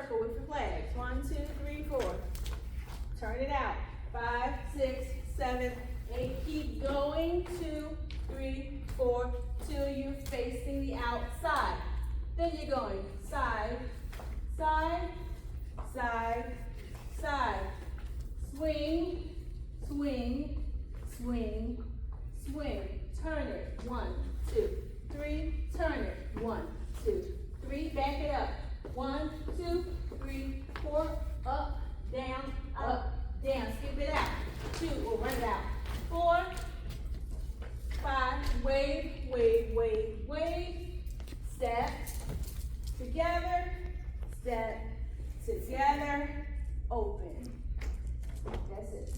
circle with your flags. 1, 2, 3, 4. Turn it out. 5, 6, 7, 8. Keep going. 2, 3, 4, till you're facing the outside. Then you're going side, side, side, side. Swing, swing, swing, swing. Turn it. 1, 2, 3. Turn it. 1, 2, 3. Back it up. 1, 2, 3, 4. Up, down, up, down. Skip it out. 2, or run it out. 4, 5. Wave, wave, wave, wave. Step together. Step together. Open. That's it.